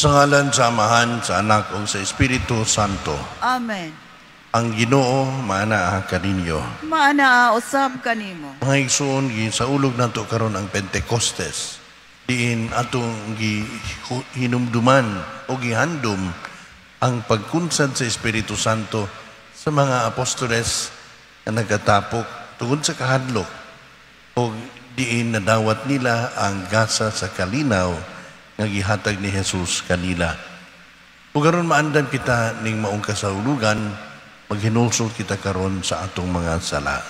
Sa ngalan sa Amahan, sa Anak, o sa Espiritu Santo. Amen. Ang Ginoo maanaa kaninyo. Maanaa usab kanimo. Mga igsoon, sa ulog nato karon ang Pentecostes. Diin atong hinumduman o gihandom ang pagkunsad sa Espiritu Santo sa mga apostoles na nagkatapok tungod sa kahadlok o diin nadawat nila ang gasa sa kalinaw nga gihatag ni Jesus kanila. Ug karon maandan kita ning maong kasaulugan, maghinulsol kita karon sa atong mga sala.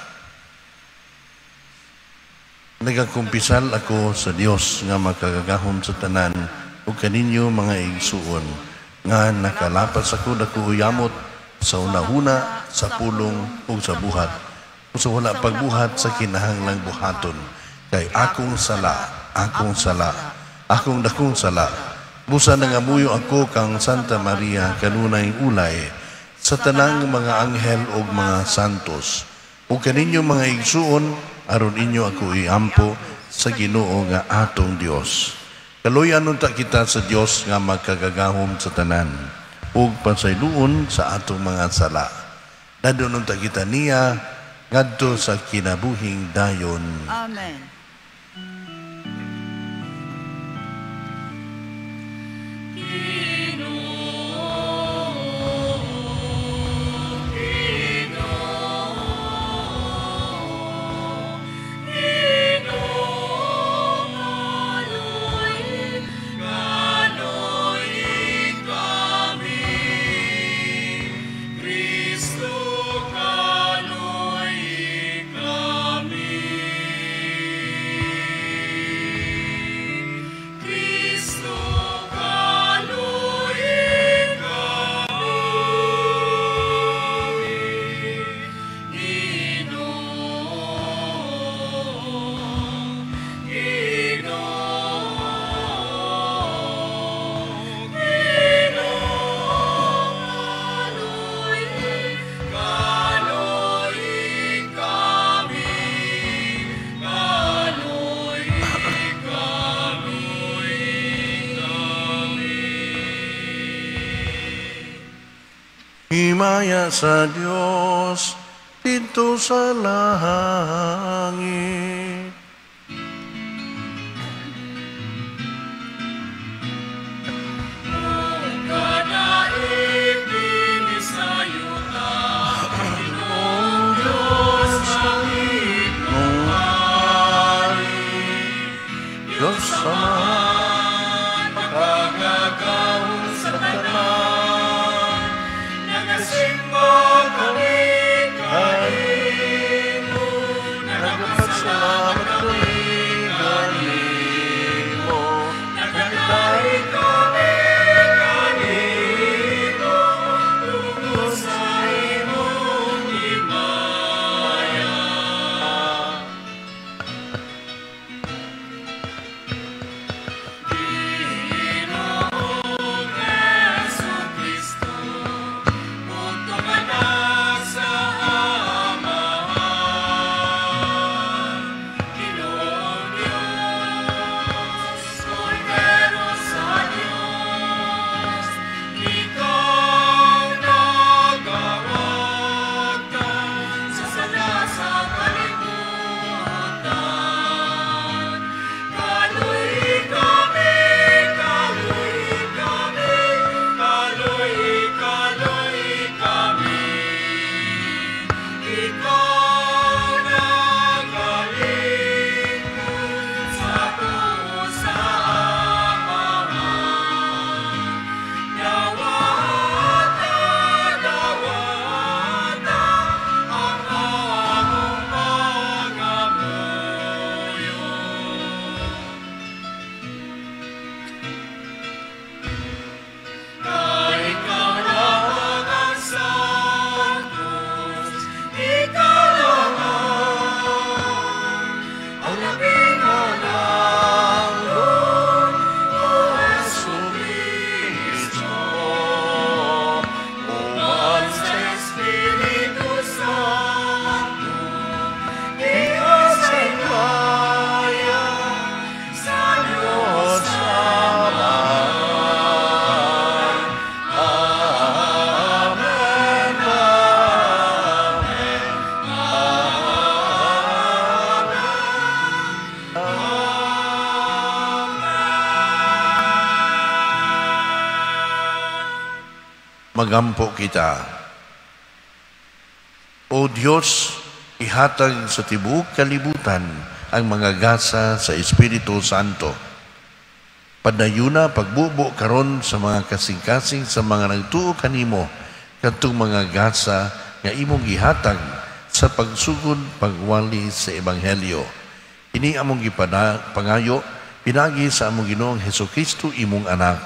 Nagakumpisal ako sa Dios nga makagagahom sa tanan ug kaninyo mga igsuon nga nakalapas ako dako uyamot sa unahuna, sa pulong ug sa buhat. Ug sa wala pagbuhat sa kinahanglang buhaton kay akong sala, akong dakong sala. Busa nangamuyo ako kang Santa Maria kanunay ulay sa tanang mga anghel ug mga santos. Ug kaninyo mga igsuon aron inyo ako iampo sa Ginoo nga atong Dios. Kaluyan unta kita sa Dios nga magkagagahom sa tanan ug pasayloon sa atong mga sala. Dadon unta kita niya ngadto sa kinabuhing dayon. Amen. Himaya sa Diyos dito sa langit. Diyos Ama, pagkagagahon sa tanan, nagasimba kami kayo, nagpasalamat magampo kita. O Diyos, ihatag sa tibuok kalibutan ang mga gasa sa Espiritu Santo. Padayuna pagbubo karon sa mga kasing-kasing sa mga nagtuo kanimo kadtong mga gasa nga imong gihatag sa pagsugod pagwali sa ebanghelyo. Ini among pangayo pinagi sa among Ginoong Hesukristo imong anak,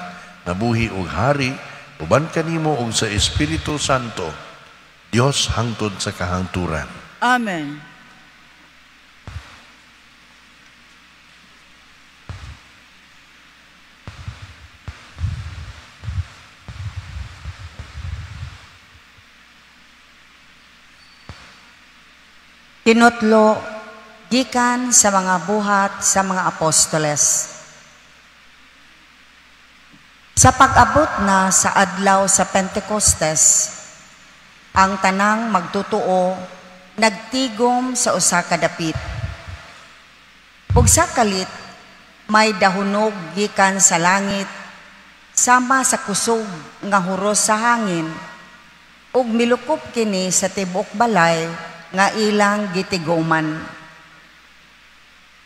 nabuhi ug hari uban kanimo ug sa Espiritu Santo, Dios hangtod sa kahangturan. Amen. Tinutlo, gikan sa mga buhat sa mga apostoles. Sa pag-abot na sa adlaw sa Pentecostes, ang tanang magtutuo nagtigom sa usa ka dapit. Ug sa kalit may dahunog gikan sa langit sama sa kusog nga huros sa hangin ug milukop kini sa tibuok balay nga ilang gitigoman.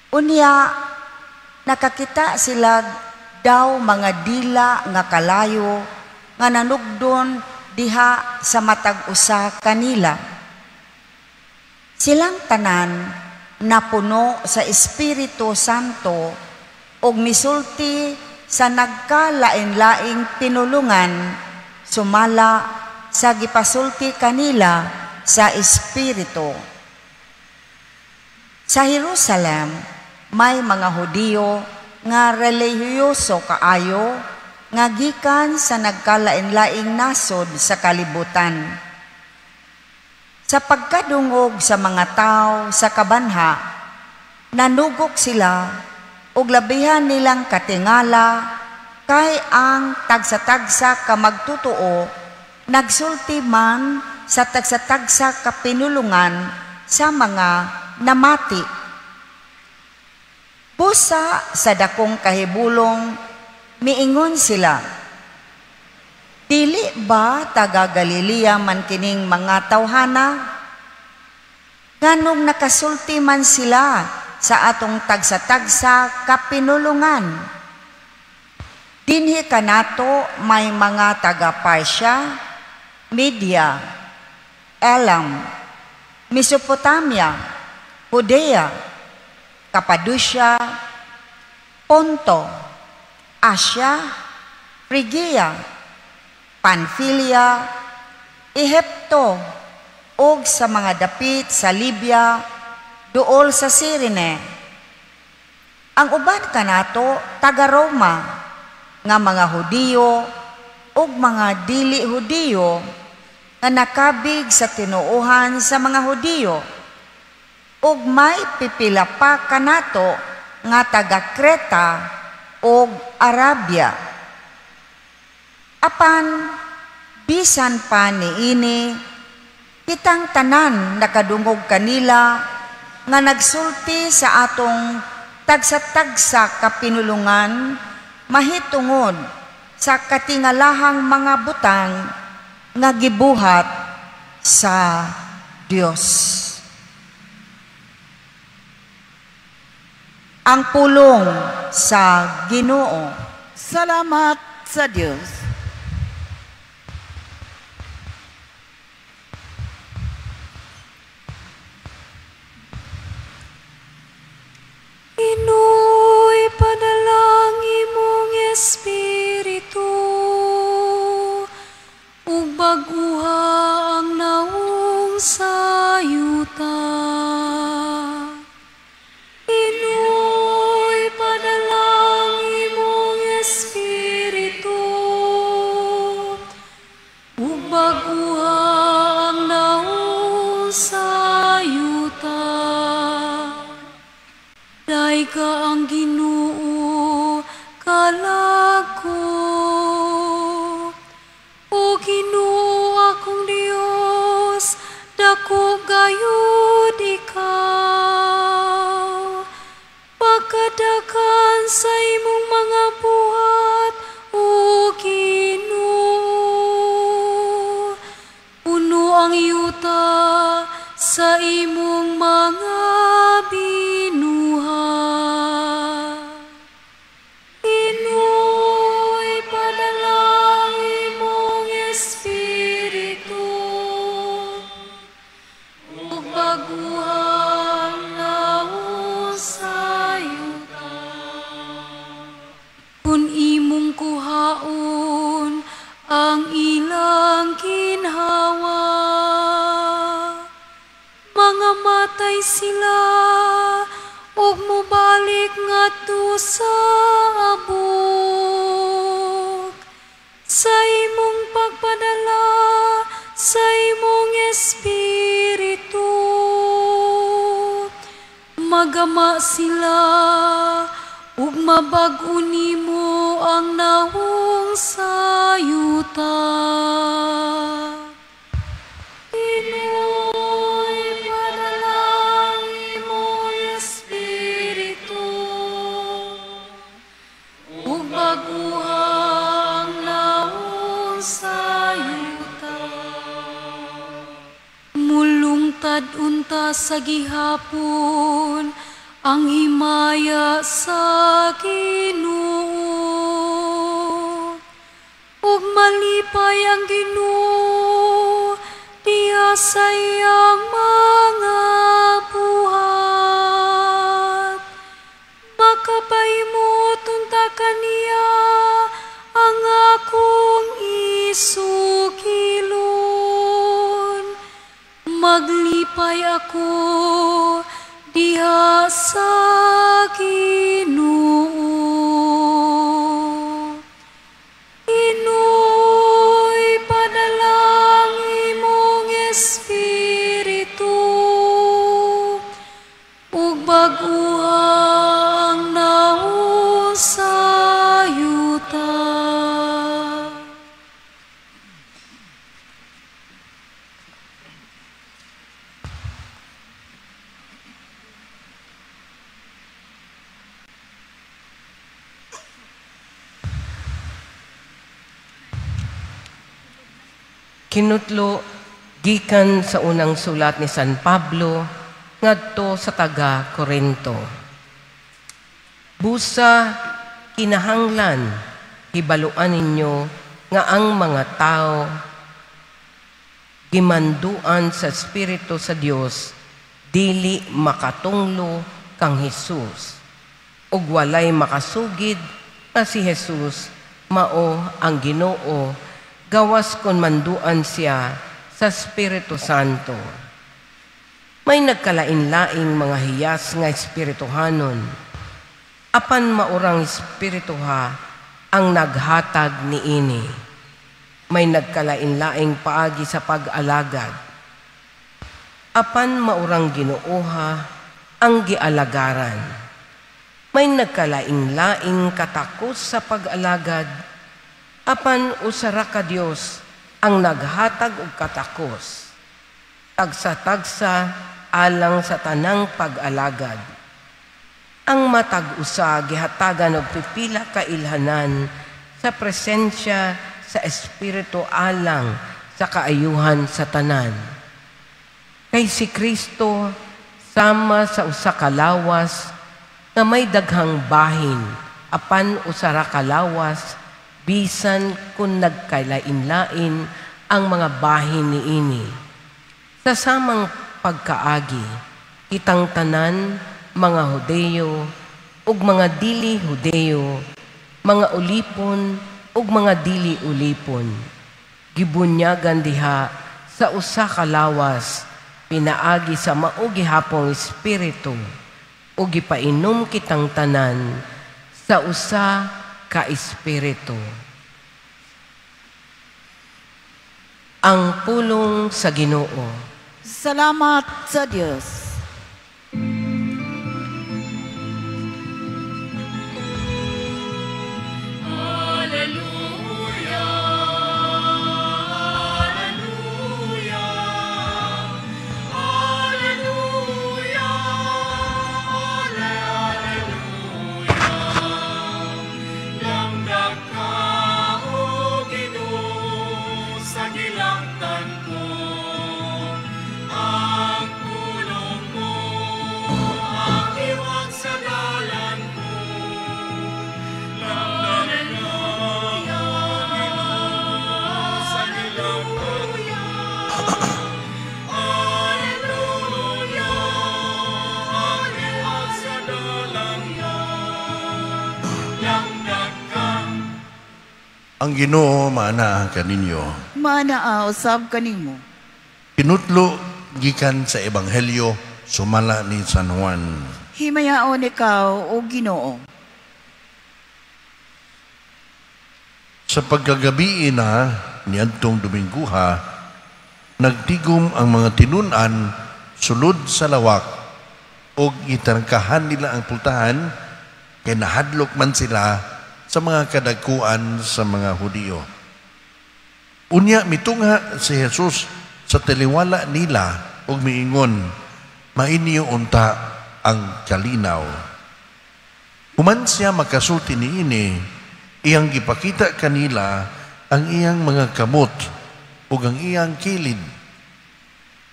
Unya, nakakita sila daw mga dila nga kalayo nga nanugdon diha sa matag usa kanila. Silang tanan napuno sa Espiritu Santo ug misulti sa nagkalain-laing pinulungan sumala sa gipasulti kanila sa Espiritu. Sa Jerusalem, may mga Hudiyo nga relihiyoso kaayo nga gikan sa nagkalain-laing nasod sa kalibutan. Sa pagkadungog sa mga tao sa kabanha, nanugok sila ug labihan nilang katingala kay ang tagsa-tagsa ka magtutuo nagsulti man sa tagsa-tagsa ka pinulungan sa mga namati. Busa sa dakong kahibulong, miingon sila, dili ba taga Galilea man kining mga tawhana? Nganong nakasulti man sila sa atong tagsa-tagsa ka pinulungan? Dinhi kanato may mga taga Parsia, Media, Elam, Mesopotamia, Judea, Cappadocia, Ponto, Asia, Phrygia, Pamphylia, Ehipto, ug sa mga dapit sa Libya, duol sa Cyrene. Ang uban kanato taga Roma, nga mga Hudiyo ug mga dili Hudiyo nga nakabig sa tinuuhan sa mga Hudiyo, ug may pipila pa kanato nga taga Creta ug Arabia. Apan bisan pa niini, kitang tanan nakadungog kanila nga nagsulti sa atong tagsa-tagsa ka pinulungan mahitungod sa katingalahang mga butang nga gibuhat sa Dios. Ang pulong sa Ginoo. Salamat sa Diyos. Ino'y padalang imong Espiritu, ug baguha ang naong sayuta. Ino'y padalang imong Espiritu, mamatay sila, ug mobalik ngadto sa abog. Sa imong pagpadala, sa imong Espiritu, magama sila, ug mabag-o nimo ang nahong sayuta. Pinoy, padalang imong Espiritu, ug baguhang nahong sayuta. Mulungtad unta sa gihapon, ang himaya sa Ginoo, ug malipay ang Ginoo diha sa iyang mga buhat. Makapahimot unta kaniya ang akong isukilon. Maglipay ako diha sa Ginoo. Pinoy, padalang imong Espiritu, ug baguhang nahong sayuta. Kinutlo gikan sa unang sulat ni San Pablo ngadto sa taga Corinto. Busa kinahanglan hibaluan ninyo nga ang mga tao gimanduan sa Espiritu sa Dios dili makatunglo kang Hesus, ug walay makasugid nga si Hesus mao ang Ginoo gawas kon manduan siya sa Espiritu Santo. May nagkalain-laing mga hiyas nga espirituhanon, apan maurang espirituha ang naghatag niini. May nagkalain-laing paagi sa pag-alagad, apan maurang Ginooha ang gialagaran. May nagkalain-laing katakos sa pag-alagad, apan usara ka Dios ang naghatag og katakos, tagsa-tagsa alang sa tanang pag-alagad. Ang matag usa gihatagan og pipila ka ilhanan sa presensya sa Espiritu alang sa kaayuhan sa tanan. Kay si Kristo sama sa usa ka lawas nga may daghang bahin, apan usara ka lawas bisan kung nagkalain-lain ang mga bahin niini. Sa samang pagkaagi, kitang tanan, mga Hudeyo, ug mga dili Hudeyo, mga ulipon, ug mga dili ulipon, gibunyagan diha sa usa ka lawas, pinaagi sa mao gihapong Espiritu, ug gipainom kitang tanan sa usa ka Espiritu. Ang pulong sa Ginoo. Salamat sa Diyos. Ang Ginoo maana kaninyo. Mana usab kanimo. Kinutlo gikan sa Ebanghelyo sumala ni San Juan. Himayaon ikaw, O Ginoo. Sa pagkagabi na niadtong Dominguha, nagtigom ang mga tinunan sulod sa lawak o gitarangkahan nila ang pultahan kay nahadlok man sila sa mga kadagkuan sa mga Hudiyo. Unya mitungha si Jesus sa taliwala nila ug miingon, mainyo unta ang kalinaw. Human siya makasulti niini, iyang gipakita kanila ang iyang mga kamot ug ang iyang kilid.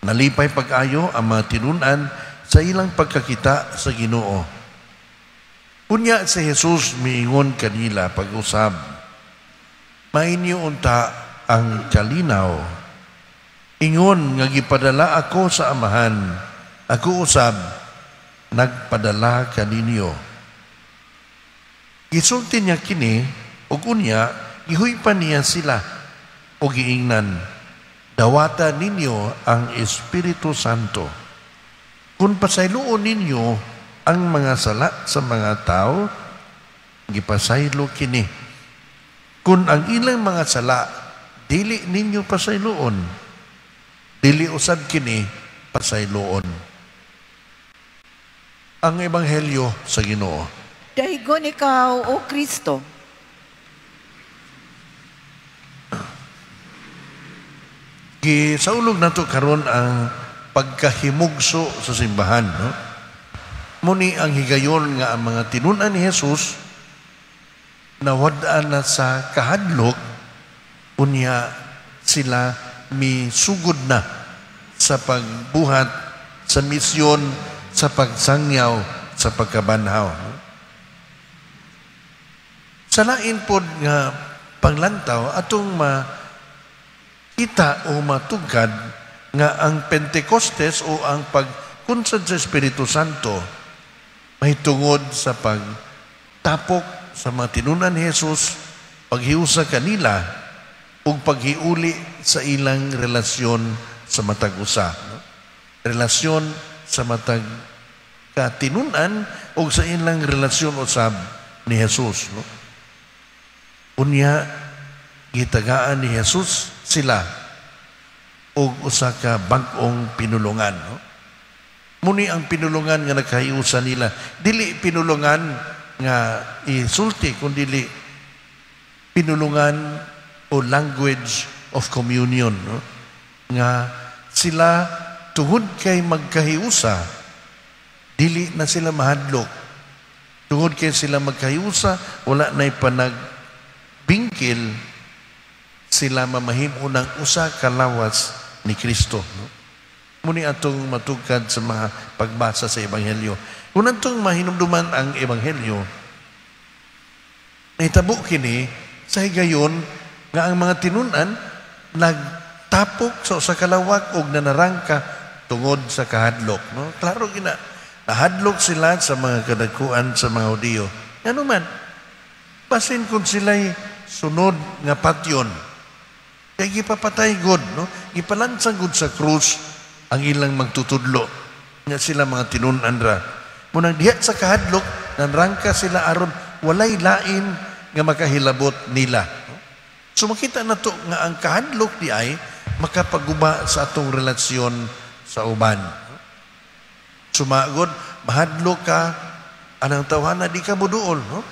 Nalipay pag-ayo ang mga tinunan sa ilang pagkakita sa Ginoo. Unya si Jesus miingon kanila pag-usab, mainyo unta ang kalinaw. Ingon nga gipadala ako sa Amahan, ako usab nagpadala kaninyo. Gisulti niya kini, ug unya, gihuypan niya sila, o giingnan, dawata ninyo ang Espiritu Santo. Kung pasayloon ninyo ang mga sala sa mga tao, gipasaylo kini. Kung ang ilang mga sala, dili ninyo pasayloon, dili usab kini pasayloon. Ang Ebanghelyo sa Ginoo. Daigon ikaw, O Kristo. Gisaulog nato karon ang pagkahimugso sa simbahan, no? Muni ang higayon nga ang mga tinunan ni Jesus nawad-an na sa kahadlok, unya sila misugod na sa pagbuhat, sa misyon, sa pagsangyaw, sa pagkabanhaw. Sa lain pod nga panglantaw, atong makita o matugkad nga ang Pentecostes o ang pagkunsad sa Espiritu Santo may tungod sa pagtapok sa mga tinunan ni Jesus, paghiusa kanila, ug paghiuli sa ilang relasyon sa matag usa. No? Relasyon sa matag katinunan ug sa ilang relasyon usab ni Jesus. No? Unya, gitagaan ni Jesus sila ug usa ka bag-ong pinulungan. No? Muni ang pinulungan nga nagkahiusa nila. Dili pinulungan nga isulti, kundi pinulungan o language of communion. No? Nga sila tungod kay magkahiusa, dili na sila mahadlok. Tungod kay sila magkahiusa, wala na'y panagbingkil, sila mamahimo ng usa kalawas ni Kristo. No? Muni atong matugkad sa mga pagbasa sa Ebanghelyo. Kung atong mahinumduman ang Ebanghelyo, nahitabo kini sa higayon nga ang mga tinunan nagtapok sa usa ka lawak ug nanarangka tungod sa kahadlok. No? Klaro gina, nahadlok sila sa mga kadagkuan sa mga Hudiyo. Ano man, basin kung sila'y sunod nga patyon, kaya gipapatay God, no? Gipalansang God sa krus ang ilang magtutudlo nga sila mga tinunan ra. Munang diha sa kahadlok, nanrangka sila aron walay lain nga makahilabot nila. So makita na to nga ang kahadlok di ay makapaguba sa atong relasyon sa uban. Sumagod, mahadlok ka, anang tawhana di ka muduol, no?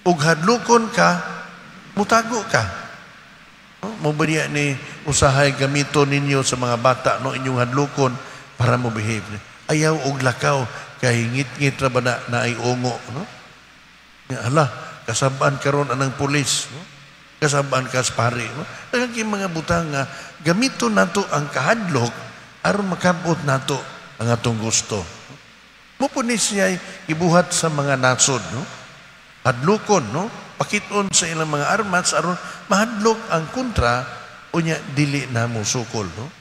Ug hadlokon ka, mutago ka. Mabariya ni usahay gamito ninyo sa mga bata, no, inyong hadlokon para mo behave. Ayaw og lakaw kay ngit-ngit ra ba na ay ungo, no? Hala, kasabaan karon anang pulis, no? Kasabaan ka sa pari, no? Daghang mga butang nga gamito nato ang kahadlok aron makabot nato ang atong gusto. Mo po ni siya ibuhat sa mga nasod, no? Hadlokon, no? Pakiton sa ilang mga armas aron mahadlok ang kontra unya dili na mo sukol, no?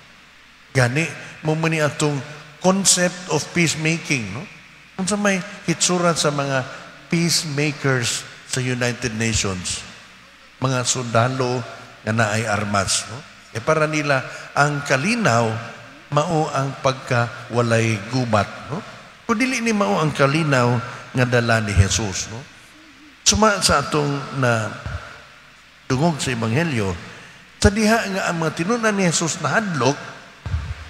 Gani mo man ni atong concept of peacemaking, no? Unsa may hitsura sa mga peacemakers sa United Nations, mga sundalo nga naay armas, no? Para nila ang kalinaw mao ang pagkawalay gubat, no? Kung dili ni mao ang kalinaw nga dala ni Jesus, no? Suma sa atong na dungog sa Ebanghelyo, sa diha nga ang mga tinunan ni Jesus na hadlok,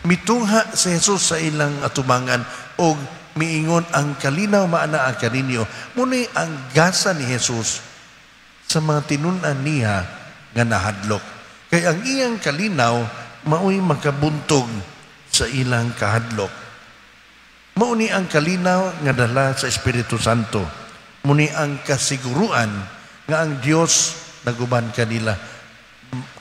mitungha si Jesus sa ilang atubangan o miingon ang kalinaw maana ang kaninyo. Muna ang gasa ni Jesus sa mga tinunan niya nga nahadlok. Kaya ang iyang kalinaw, mao'y makabuntog sa ilang kahadlok. Mauni ang kalinaw nga dala sa Espiritu Santo. Muni ang kasiguruan nga ang Dios naguban kanila.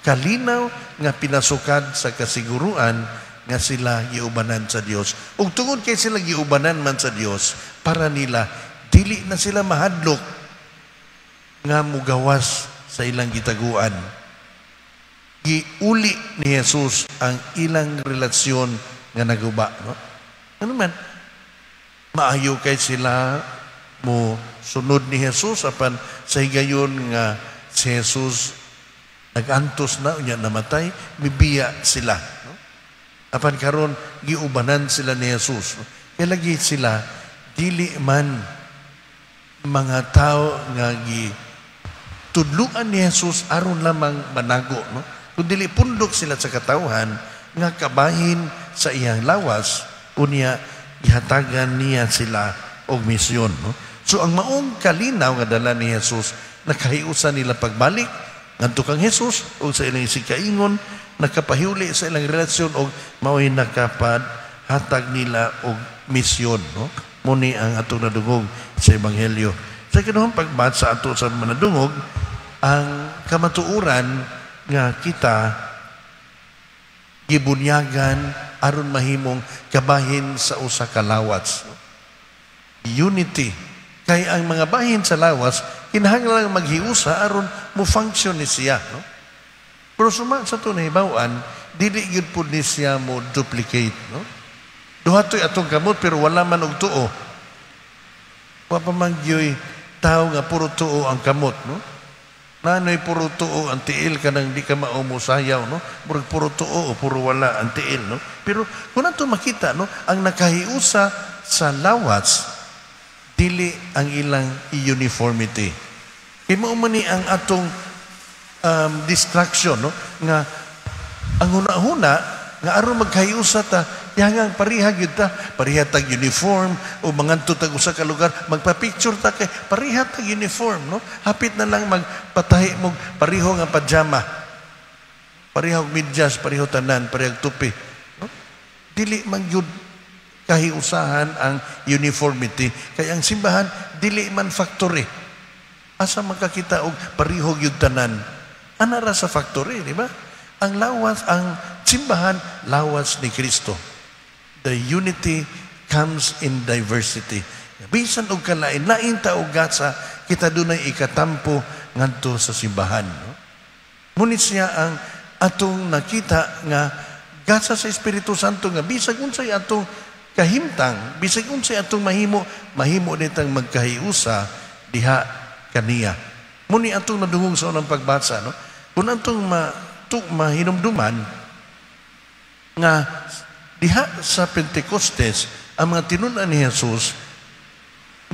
Kalinaw nga pinasukad sa kasiguruan nga sila giubanan sa Dios. Ug tungod kay sila giubanan man sa Dios, para nila dili na sila mahadlok nga mugawas sa ilang gitaguan. Giuli ni Jesus ang ilang relasyon nga naguba, no? Ano man, maayo kay sila mo sunod ni Jesus apan sa higayon nga si Jesus nagantos na unya namatay, mibiya sila, no? Apan karon giubanan sila ni Jesus, no? Kaya lagi sila dili man mga tao nga tudluan ni Jesus aron lamang manago, no? Kung dili pundok sila sa katawhan nga kabahin sa iyang lawas, unya ihatagan niya sila og misyon, no? So ang maong kalinaw nga dala ni Jesus, nakahiusa nila pagbalik ngadto kang Jesus o sa ilang isikaingon, nakapahiuli sa ilang relasyon og mao'y nakapadhatag nila og misyon, no? Muni ang atong nadungog sa Ebanghelyo. Sa kinuhang pagbasa ato sa manadungog, ang kamatuuran nga kita gibunyagan aron mahimong kabahin sa usa ka lawas. Unity. Kay ang mga bahin sa lawas, kinahanglan maghiusa aron mo function ni siya, no? Pero suma sa ito nahibawan, dili yun po ni siya mo duplicate, no? Duha to'y atong kamot pero wala man og tuo. Wapamangyoy tao nga puro tuo ang kamot, no? Nanoy puro tuo ang tiil ka nang di ka maumusayaw, no? Puro tuo o puro wala ang tiil, no? Pero kung nato makita, no, ang nakahiusa sa lawas, dili ang ilang uniformity. Kaya maumani ang atong distraction, no? Nga ang huna-huna nga aron magkahiusa ta, yangang parihag yun ta, parihatag uniform o manganto tag usa ka lugar, magpa-picture ta kay parihatag uniform, no? Hapit na lang magpatahi mo pariho nga pajama, pariho medyas, pariho tanan, parihag tupi, no? Dili man yun kahiusahan ang uniformity. Kaya ang simbahan dili man factory. Asa makakita og pariho gyud tanan? Anara sa factory, di ba? Ang lawas, ang simbahan, lawas ni Kristo. The unity comes in diversity. Bisan og kalain-lain ta og gasa, kita dunay ikatampo ngadto sa simbahan, no? Ngunit siya ang atong nakita nga gasa sa Espiritu Santo nga bisag unsay atong kahimtang, bisag unsay atong mahimo nitang magkahiusa diha kaniya. Muni atong nadungog sa unang pagbasa, no? Kung atong mahinumduman nga diha sa Pentecostes, ang mga tinunan ni Jesus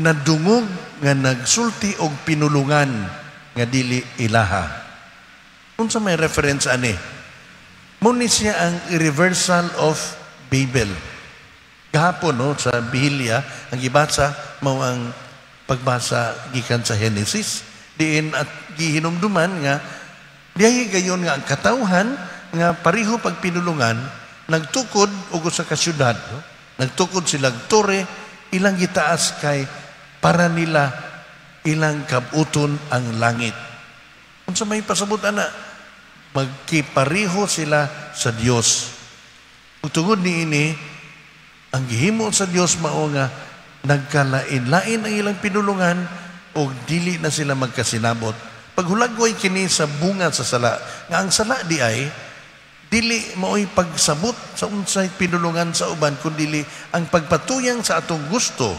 nadungog nga nagsulti og pinulungan nga dili ilaha. Unsa may reference ani? Muni siya ang reversal of Babel. Kahapon, no, sa Biblia, ang gibasa mao ang pagbasa gikan sa Genesis, diin at gihinumduman nga diay gayon nga ang katawhan nga pariho pagpinulungan nagtukod og usa ka syudad, no? Nagtukod sila tore, ilang gitaas kay para nila ilang kabuton ang langit. Unsa may pasabot ana? Magkipariho sila sa Dios. Ug tungod niini, ang gihimo sa Dios mao nga nagkalain-lain ang ilang pinulungan o dili na sila magkasinabot. Paghulagway kini sa bunga sa sala, nga ang sala di ay dili mao'y pagsabot sa unsay pinulungan sa uban, kundi ang pagpatuyang sa atong gusto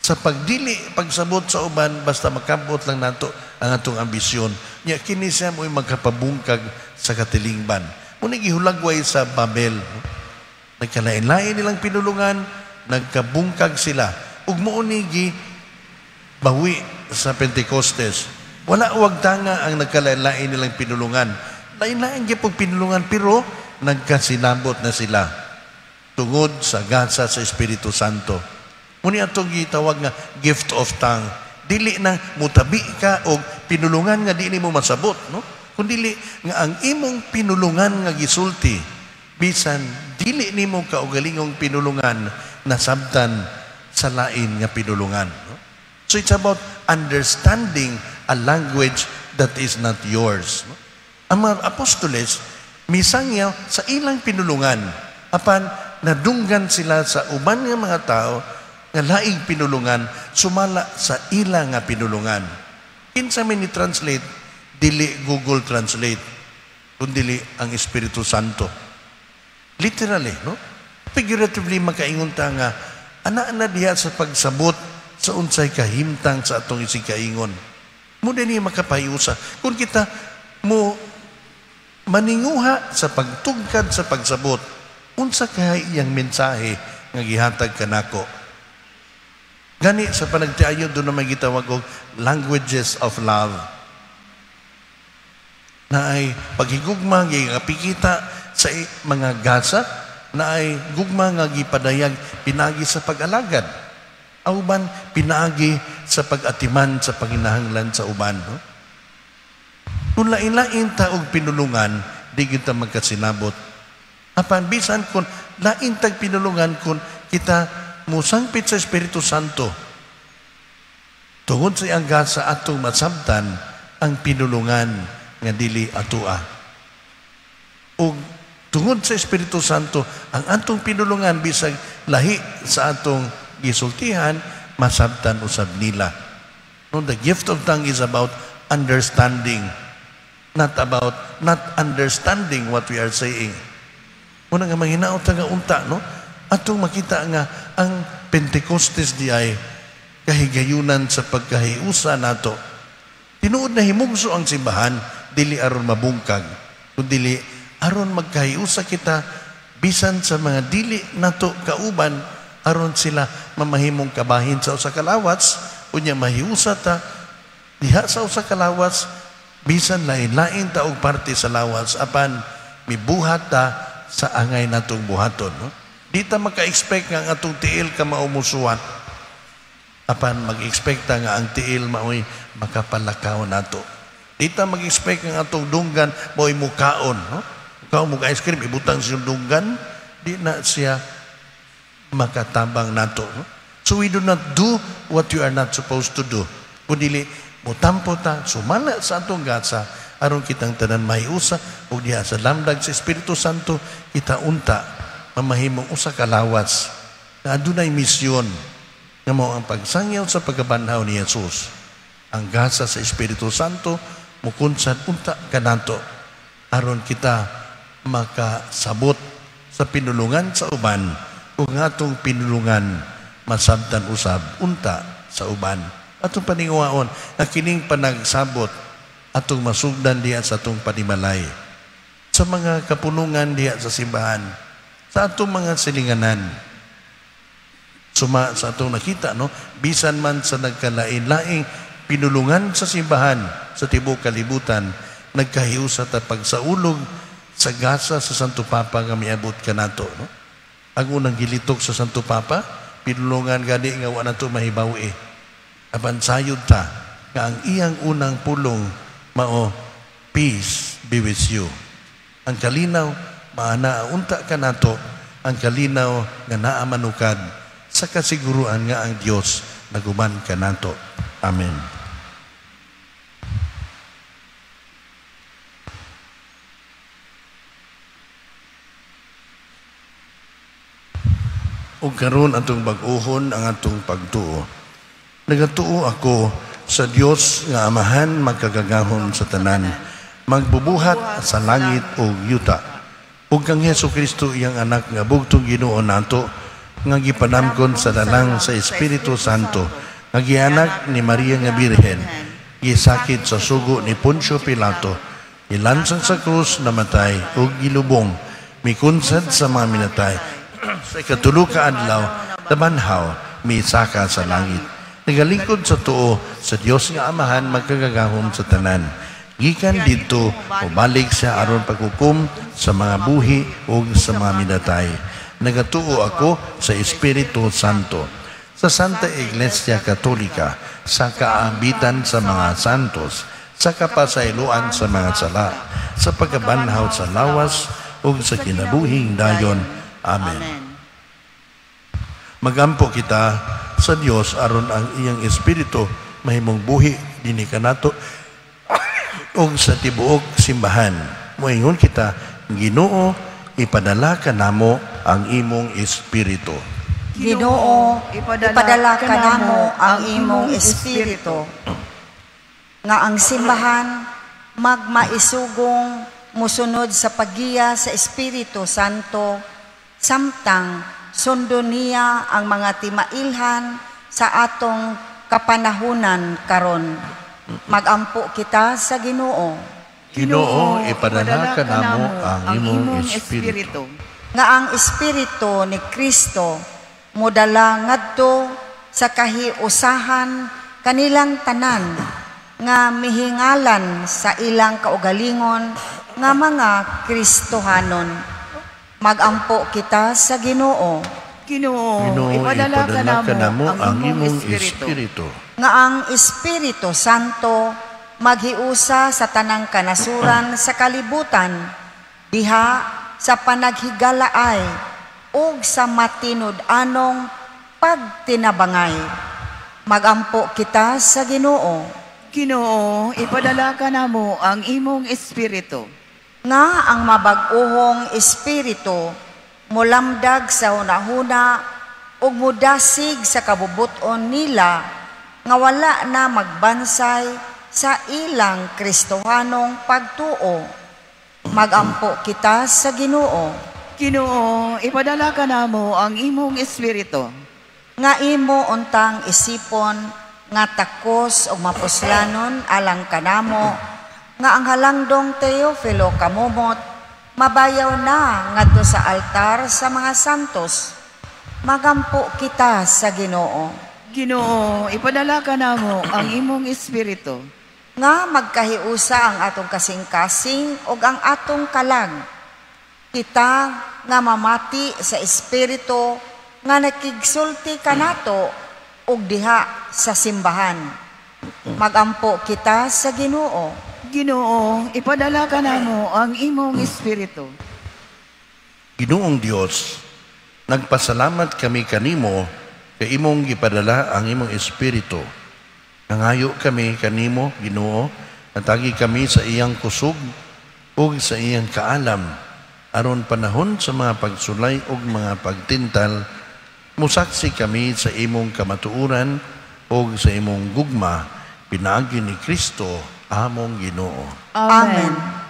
sa pagdili pagsabot sa uban basta makabot lang nato ang atong ambisyon. Nya kini siya mo'y magkapabungkag sa katilingban. Muna gihulagway sa Babel. Nagkalain-lain nilang pinulungan, nagkabungkag sila. Ug mouni bawi sa Pentecostes. Wala wag tanga ang nagkalain-lain nilang pinulungan. Lain-lain gyud pag pinulungan pero nagkasilabot na sila tungod sa gasa sa Espiritu Santo. Muni atong gitawag nga gift of tongue. Dili na mutabi ka og pinulungan nga dili mo masabot, no? Kundi nga ang imong pinulungan nga gisulti bisan dili nimo kaugalingong pinulungan nasabtan sa lain nga pinulungan, no? So it's about understanding a language that is not yours, no? Ang mga apostoles misangyaw sa ilang pinulungan apan nadunggan sila sa uban nga mga tao nga laing pinulungan sumala sa ilang nga pinulungan. Kinsa man ni translate dili Google Translate kundi ang Espiritu Santo. Literally, no? Figuratively makaingon ta nga ana diha sa pagsabot sa unsay kahimtang sa atong isikaingon. Muna ni makapayusa kung kita mo maninguha sa pagtugkad sa pagsabot unsa kay iyang mensahe nga gihatag kanako. Gani sa panagtiayon doon naman gitawag og languages of love. Na ay paghigugma nga pikita sa mga gasa, na ay gugma nga gipadayag pinagi sa pag-alagad. Auban pinagi sa pag-atiman sa panginahanglan sa uban, no? Kung lain-lain taog pinulungan, di kita magkasinabot. Apan bisan kung lain tag pinulungan kung kita musangpit sa Espiritu Santo, tungod sa iyang gasa atong masabtan ang pinulungan nga dili atua. O tungod sa Espiritu Santo, ang atong pinulungan bisag lahi sa atong gisultihan, masabtan usab nila. No, the gift of tongue is about understanding, not understanding what we are saying. Muna nga manghinaot nga unta, no? Atong makita nga ang Pentecostes di ay kahigayunan sa pagkahiusa nato. Tinuod na himugso ang simbahan, dili aron mabungkag, kundi aron magkahiusa kita bisan sa mga dili nato kauban, aron sila mamahimong kabahin sa usa ka lawas, unya mahiusa ta diha sa usa ka lawas bisan lain-lain ta og parte sa lawas apan mibuhat ta sa angay natong buhaton, no? Di ta maka-expect nga ang atong tiil ka maumusuan. Apan mag-expect nga ang tiil maoy makapalakaw nato. Di ta mag-expect nga atong dunggan maoy mukaon, no? Mukaon mo ice cream, ibutang siyang dunggan, di na siya makatabang nato, no? So we do not do what you are not supposed to do. Kundi mutampo ta, sumala sa atong gasa, aron kitang tanan mahiusa, o diha sa lamdag sa Espiritu Santo, kita unta mamahimong usa ka lawas na adunay misyon nga mao ang pagsangyaw sa pagkabanhaw ni Jesus. Ang gasa sa Espiritu Santo mukunsad unta kanato aron kita makasabot sa pinulungan sa uban ug atong pinulungan masabtan usab unta sa uban. Atong paninguwaon na kining panagsabot atong masugdan diha sa atong panimalay sa mga kapunungan diha sa simbahan, sa atong mga silinganan. Suma sa atong nakita, no? Bisan man sa nagkalain-laing pinulungan sa simbahan sa tibuok kalibutan, nagkahiusa ta pagsaulog sa gasa sa Santo Papa nga miabot kanato, no? Ang unang gilitok sa Santo Papa, pinulungan gani nga wa nato mahibawi. Apan sayod ta nga ang iyang unang pulong mao, peace be with you. Ang kalinaw maana unta kanato, ang kalinaw nga naa manukad sa kasiguruan nga ang Dios naguman kanato. Amen. Ug karon atong bag-ohon ang atong pagtuo. Nagatuo ako sa Dios nga Amahan magkagagahon sa tanan, magbubuhat sa langit o yuta. Ug kang Hesukristo iyang anak nga bugtong Ginoo nato, nga gipanamkon sa dalang sa Espiritu Santo, nga gianak ni Maria nga Birhen, gisakit sa sugo ni Poncio Pilato, Ilansang sa krus, namatay, ug gilubong, mikunsad sa mga minatay. Sa ikatulo ka adlaw, tabanhaw, miisaka sa langit. Nagalingkod sa tuo, sa Dios nga Amahan, magkagagahom sa tanan. Gikan dito, balik siya aron paghukom sa mga buhi o sa mga minatay. Nagatuo ako sa Espiritu Santo, sa Santa Iglesia Katolika, sa kaambitan sa mga santos, sa kapasayloan sa mga sala, sa pagkabanhaw sa lawas o sa kinabuhing dayon. Amen. Magampo kita sa Dios aron ang iyang Espiritu mahimong buhi dinhi kanato o sa tibuok simbahan. Moingon kita, Ginoo, ipadala ka namo ang imong Espiritu. Ginoo, ipadala ka namo ang imong Espiritu, nga ang simbahan magmaisugong musunod sa paggiya sa Espiritu Santo, samtang sundo niya ang mga timailhan sa atong kapanahunan karon. Magampo kita sa Ginoo. Ginoo, ipadala ka namo ang imong Espiritu. Nga ang Espiritu ni Kristo modala ngadto sa kahiusahan kanilang tanan nga mihingalan sa ilang kaugalingon nga mga Kristohanon. Magampo kita sa Ginoo. Ginoo, ipadala ka namo ang imong Espiritu. Nga ang Espiritu Santo maghiusa sa tanang kanasuran sa kalibutan, diha sa panaghigalaay ug sa matinud-anong pagtinabangay. Magampo kita sa Ginoo. Ginoo, ipadala ka namo ang imong Espiritu. Nga ang mabag-ohong Espiritu mulamdag sa hunahuna ug mudasig sa kabubuton nila nga wala na magbansay sa ilang Kristohanong pagtuo. Magampo kita sa Ginoo. Ginoo, ipadala ka namo ang imong Espiritu. Nga imo untang isipon nga takos o mapuslanon alang kanamo, nga ang halangdong Teofilo kamumot, mabayaw na ngadto sa altar sa mga santos. Magampo kita sa Ginoo. Ginoo, ipadala ka namo ang imong Espiritu. Nga magkahiusa ang atong kasing-kasing o ang atong kalag. Kita nga mamati sa Espiritu nga nakigsulti kanato og diha sa simbahan. Magampo kita sa Ginoo. Ginoo, ipadala ka namo ang imong Espiritu. Ginoong Dios, nagpasalamat kami kanimo kay imong gipadala ang imong Espiritu. Nangayo kami kanimo, Ginoo, natagi kami sa iyang kusog ug sa iyang kaalam aron panahon sa mga pagsulay ug mga pagtintal, musaksi kami sa imong kamatuoran ug sa imong gugma, pinaagi ni Kristo among Ginoo. Amen.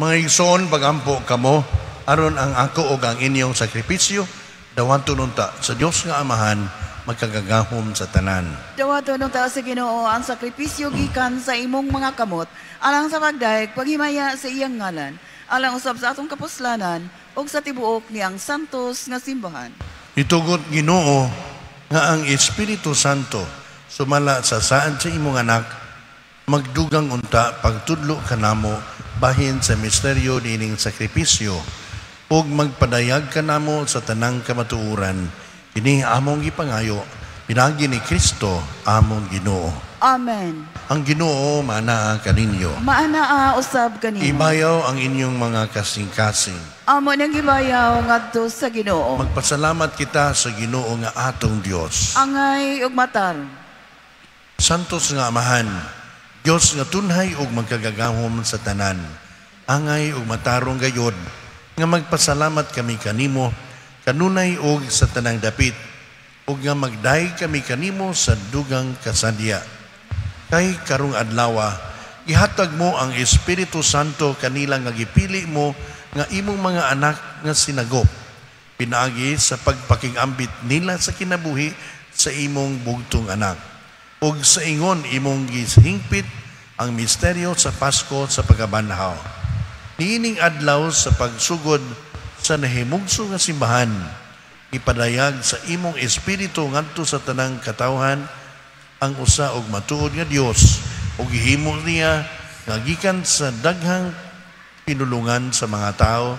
Mga igsoon, pagampo kamo, aron ang ako o ang inyong sakripisyo, Dawaton unta sa Dios nga Amahan magkagagahom sa tanan. Dawaton nung tao sa Ginoo ang sakripisyo gikan sa imong mga kamot, alang sa pagdayeg paghimaya sa iyang ngalan, alang usab sa atong kapuslanan ug sa tibuok niyang santos nga simbahan. Itugot Ginoo nga ang Espiritu Santo sumala sa saan sa imong anak magdugang unta pagtudlo kanamo bahin sa misteryo nining sakripisyo ug magpadayag kanamo sa tanang kamatuoran kini among gipangayo pinagi ni Kristo among Ginoo. Amen. Ang Ginoo maanaa kaninyo. Maanaa usab kanimo. Ibayaw ang inyong mga kasing-kasing. Amo nang gibayaw ngadto sa Ginoo. Magpasalamat kita sa Ginoo nga atong Dios. Angay ug matar. Santos nga Amahan, Dios nga tunhay ug magkagagahom sa tanan. Angay ug matarong gayod nga magpasalamat kami kanimo kanunay ug sa tanang dapit ug nga magdaig kami kanimo sa dugang kasadya. Kay karong adlaw gihatag mo ang Espiritu Santo kanila nga gipili mo nga imong mga anak nga sinagop pinaagi sa pagpakingambit nila sa kinabuhi sa imong bugtong anak ug sa ingon imong gihingpit ang misteryo sa Pasko sa pagkabanhaw. Niining adlaw sa pagsugod sa nahimugso nga simbahan, ipadayag sa imong Espiritu ngadto sa tanang katawhan ang usa og matuod nga Dios ug gihimo niya nga gikan sa daghang pinulungan sa mga tao,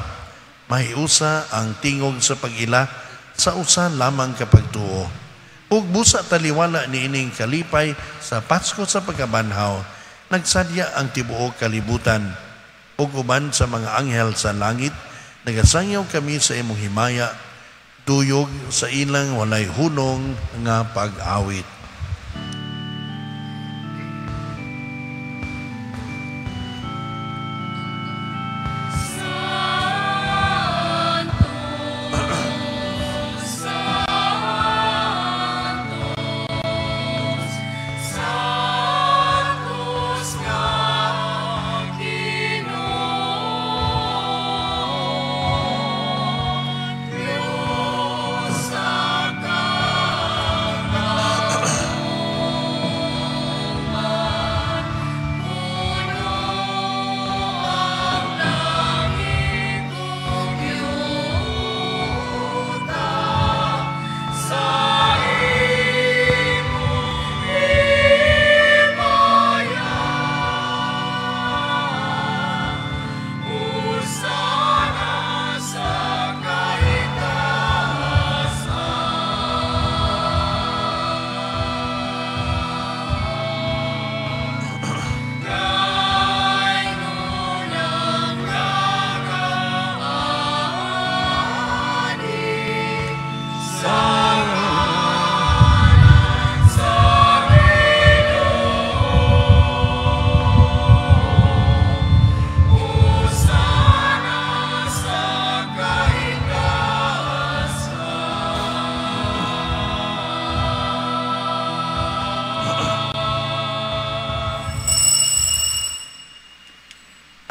mahiusa ang tingog sa pag-ila sa usa lamang ka pagtuo. Ug busa taliwala niining kalipay sa Pasko sa pagkabanhaw, nagsadya ang tibuok kalibutan ug uban sa mga anghel sa langit, nagasangyaw kami sa imong himaya, tuyog sa ilang walay hunong nga pag-awit.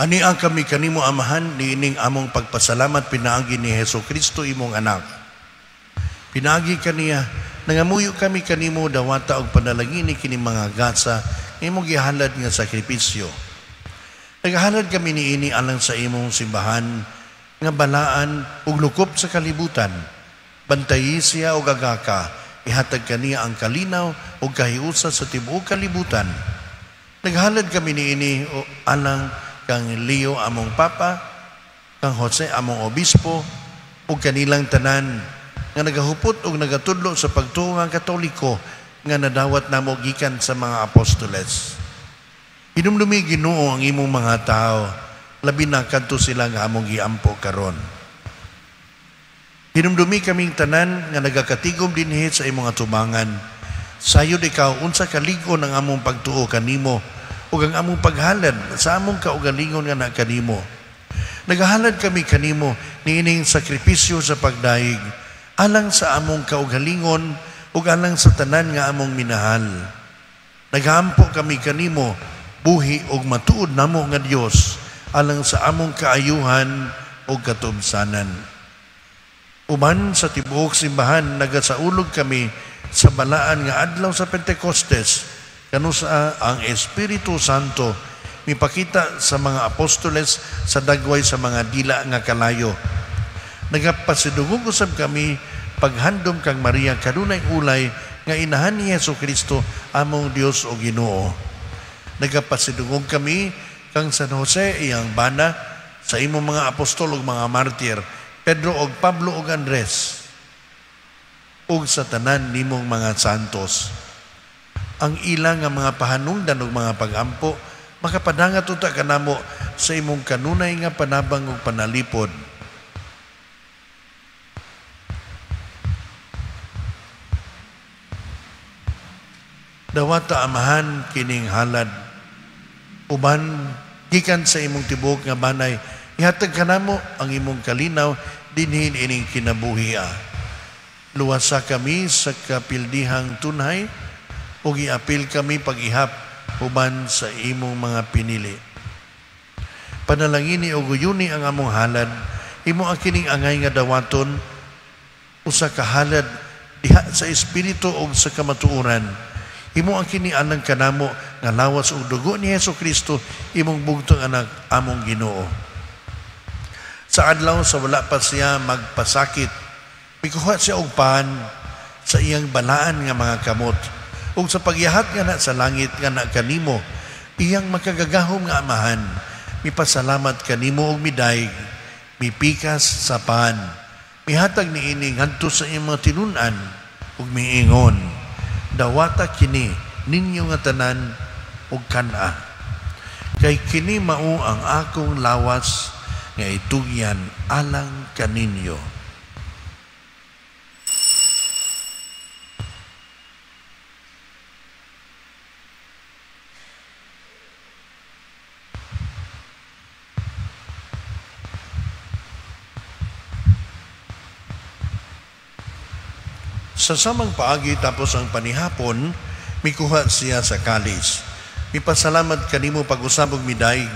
Ani ang kami kanimo Amahan, niining among pagpasalamat pinaagi ni Hesus Kristo imong anak. Pinaagi kaniya, nangamuyo kami kanimo dawata og panalangin kini mga gasa imong gihalad nga sakripisyo. Nagahalad kami niini alang sa imong simbahan nga balaan ug lukop sa kalibutan. Bantayi siya og agaka, ihatag kaniya ang kalinaw ug kahiusa sa tibuok kalibutan. Naghalad kami niini alang kang Leo among Papa, kang Jose among Obispo, ug kanilang tanan nga nagahupot ug nagatudlo sa pagtuo nga Katoliko nga nadawat namo gikan sa mga apostoles. Hinumdumi Ginoo ang imong mga tao, labi na kadto sila nga among giampo karon. Hinumdumi kaming tanan nga nagakatigom dinhi sa imong atubangan. Sayod ikaw unsa kaligon ang among pagtuo kanimo ug ang among paghalad sa among kaugalingon nga kanimo. Nagahalad kami kanimo niining sakripisyo sa pagdaig alang sa among kaugalingon ug alang sa tanan nga among minahal. Nagaampo kami kanimo buhi ug matuod namo nga Dios alang sa among kaayuhan ug katubsanan. Uban sa tibuok simbahan, nagasaulog kami sa balaan nga adlaw sa Pentecostes, kanusa ang Espiritu Santo mipakita sa mga apostoles sa dagway sa mga dila nga kalayo. Nagapasidugog usab kami paghandom kang Maria kanunay ulay nga inahan ni Jesucristo among Dios o Ginoo. Nagapasidugog kami kang San Jose iyang bana sa imong mga apostol ug mga martir, Pedro ug Pablo ug Andres, ug sa tanan nimong mga santos. Ang ilang nga mga pahanungdan ug mga pagampo makapadangat unta kanamo sa imong kanunay nga panabang ug panalipod. Dawata amahan kining halad, uban gikan sa imong tibuok nga banay, ihatag kanamo ang imong kalinaw dinhin ining kinabuhi. Luwasa kami sa kapildihang tunhay ug iapil kami pag-ihap uban sa imong mga pinili. Panalangini o guyuni ang among halad, imo ang kining angay nga dawaton, usa ka halad diha sa espiritu o sa kamatuoran. Imo ang kini anang kanamo nga lawas og dugo ni Jesucristo, imong bugtong anak among Ginoo. Sa adlaw sa wala pa siya magpasakit, mikuha siya og pan sa iyang balaan nga mga kamot. Ug sa pagyahat nga na sa langit nga na kanimo, iyang makagagahom nga amahan, mipasalamat kanimo og midayeg, mipikas sa pan, mihatag niini ngadto sa iyang mga tinun-an ug miingon, dawata kini ninyo nga tanan ug kana, kay kini mao ang akong lawas nga itugyan alang kaninyo. Sa samang paagi tapos ang panihapon, mikuha siya sa kalis. Mipasalamat kanimo pag-usab og midayeg.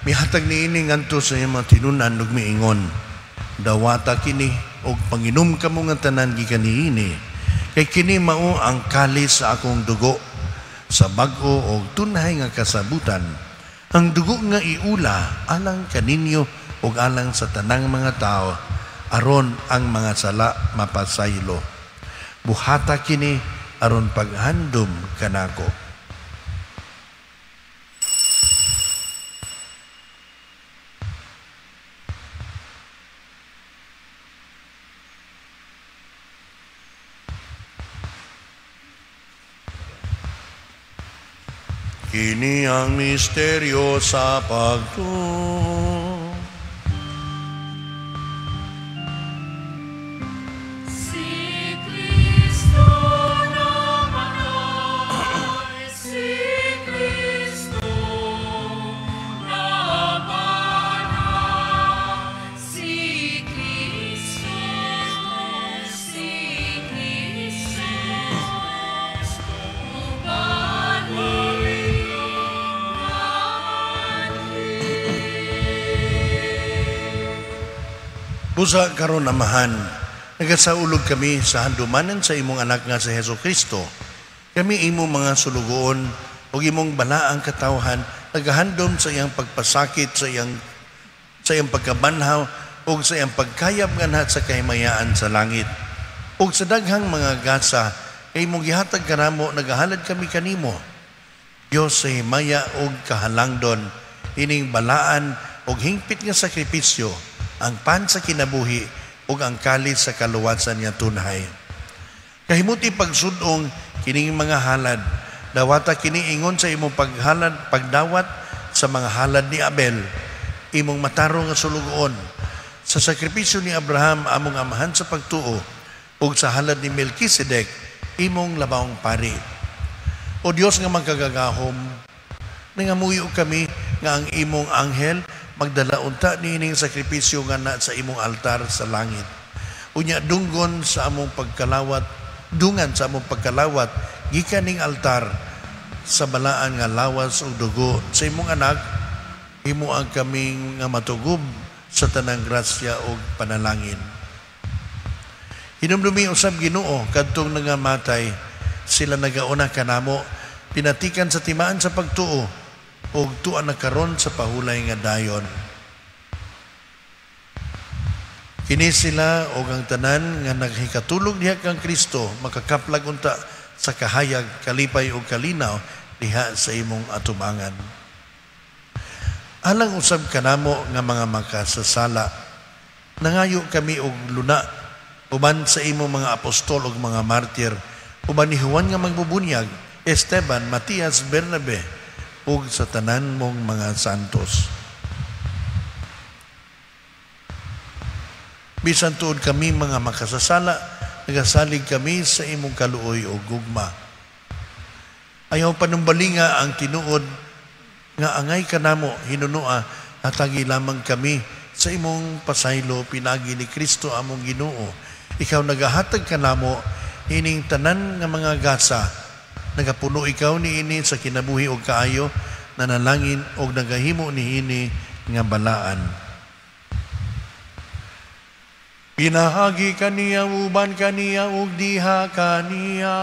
Mihatag niini ngadto sa iyang mga tinunan ug miingon, dawata kini og panginom kamo nga tanan gikan niini. Kay kini mao ang kalis sa akong dugo, sa bag-o og tunhay nga kasabutan. Ang dugo nga iula alang kaninyo ug alang sa tanang mga tao, aron ang mga sala mapasaylo. Buhata kini aron paghandom kanako. Kini ang misteryo sa pagtuo. Busa karon amahan, nagasaulog kami sa handumanan sa imong anak nga si Jesucristo. Kami imong mga sulugoon o imong balaang katawhan, nagahandom sa iyang pagpasakit, sa iyang pagkabanhaw o sa iyang pagkayab nga nahat sa kahimayaan sa langit. O sa daghang mga gasa, kay imong gihatag kanamo, nagahalad kami kanimo. Diyos sa himaya o kahalangdon, ining balaan o hingpit nga sakripisyo, ang pan sa kinabuhi ug ang kalis sa kaluwasan niya tunhay. Kahimuti pagsudong kining mga halad, dawata kini ingon sa imong paghalad, pagdawat sa mga halad ni Abel, imong matarong nga sulugoon sa sakripisyo ni Abraham among amahan sa pagtuo ug sa halad ni Melkisedek imong labawong pari. O Dios nga magkagagahom, nangamuyo kami nga ang imong anghel magdala unta niining sakripisyo nga na sa imong altar sa langit. Unya dungan sa among pagkalawat gikan ning altar sa balaan nga lawas ug dugo sa imong anak, imo ang kaming nga matugob sa tanang grasya ug panalangin. Hinumdumi usab Ginoo kadtong nangamatay, sila nagauna kanamo, pinatikan sa timaan sa pagtuo, ug tuan na karon sa pahulay nga dayon. Kini sila o ang tanan nga naghikatulog diha kang Kristo, makakaplag unta sa kahayag, kalipay o kalinaw diha sa imong atubangan. Alang usab kanamo nga mga makasasala, nangayo kami og luna, uban sa imong mga apostol ug mga martir, uban ni Juan nga magbubunyag, Esteban, Matias, Bernabe, ug sa tanan mong mga santos. Bisan tuod kami mga makasasala, nagasalig kami sa imong kaluoy o gugma. Ayaw panumbalinga ang tinuod nga angay kanamo hinunua, hatagi lamang kami sa imong pasaylo pinagi ni Kristo among Ginoo. Ikaw nagahatag kanamo ining tanan nga mga gasa, nagapuno ikaw niini sa kinabuhi og kaayo, nanalangin og nagahimo niini nga balaan. Pinahagi kaniya, uban kaniya, ug diha kaniya.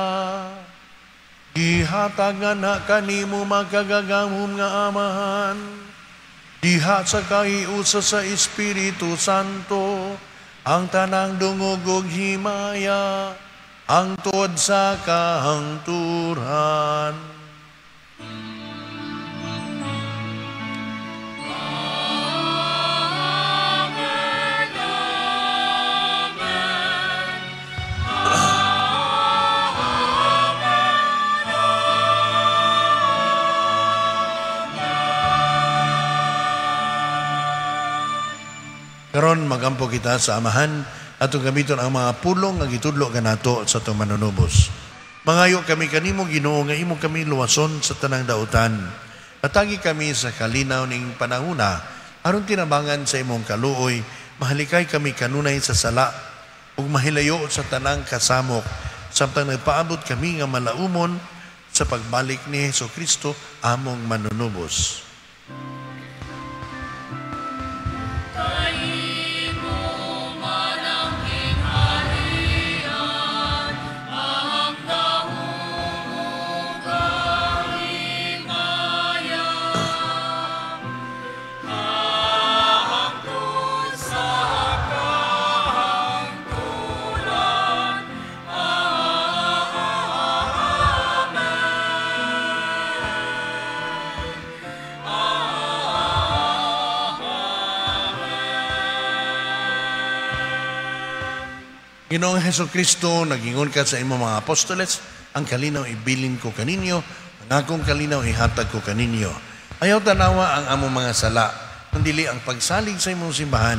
Gihatagan na kanimo magkagagamom nga amahan. Diha sa kahiusa sa Espiritu Santo, ang tanang dungog ug himaya, ang tuod sa kahangturan. Karon magampo kita sa amahan atong gamiton ang mga pulong nga gitudlo kanato sa atong manunubos. Mangayo kami kanimo Ginoo nga imo kami luwason sa tanang dautan. Atagi kami sa kalinaw ning panahuna aron tinabangan sa imong kaluoy, mahalikay kami kanunay sa sala ug mahilayo sa tanang kasamok samtang nagpaabot kami nga malaumon sa pagbalik ni Hesukristo among manunubos. Ginoong Hesukristo, nagingon ka sa imong mga apostoles, ang kalinaw ibilin ko kaninyo, ang akong kalinaw ihatag ko kaninyo. Ayaw tanawa ang among mga sala, kundili ang pagsalig sa imong simbahan,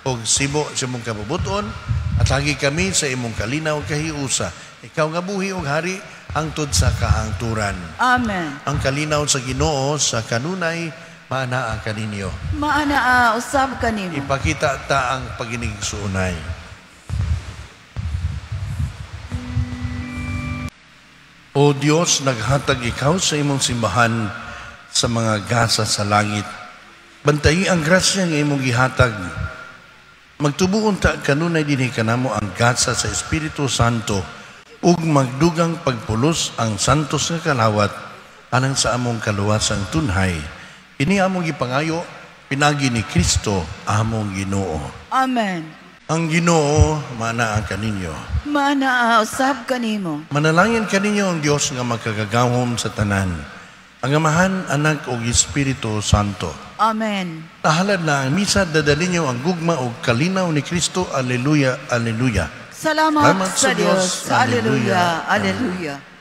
o sibo sa imong kabubuton, at lagi kami sa imong kalinaw kahiusa. Ikaw nga buhi og hari, hangtod sa kahangturan. Amen. Ang kalinaw sa Ginoo sa kanunay, maanaa kaninyo. Maanaa usab kanimo. Ipakita ta ang paginigsuunay. O Diyos, naghatag ikaw sa imong simbahan sa mga gasa sa langit. Bantayi ang grasya nga imong gihatag. Magtubuon ta kanunay dinhi kanamo ang gasa sa Espiritu Santo ug magdugang pagpulos ang santos nga kalawat alang sa among kaluwasang tunhay. Ini among gipangayo pinagi ni Kristo among Ginoo. Amen. Ang Ginoo maanaa kaninyo. Maanaa usab kanimo. Manalangin kaninyo ang Dios nga magkagagahom sa tanan, ang Amahan, Anak ug Espiritu Santo. Amen. Tahalad na ang misa, dadalhin niyo ang gugma ug kalinaw ni Kristo. Alleluia, alleluia. Salamat sa Dios. Alleluia, alleluia.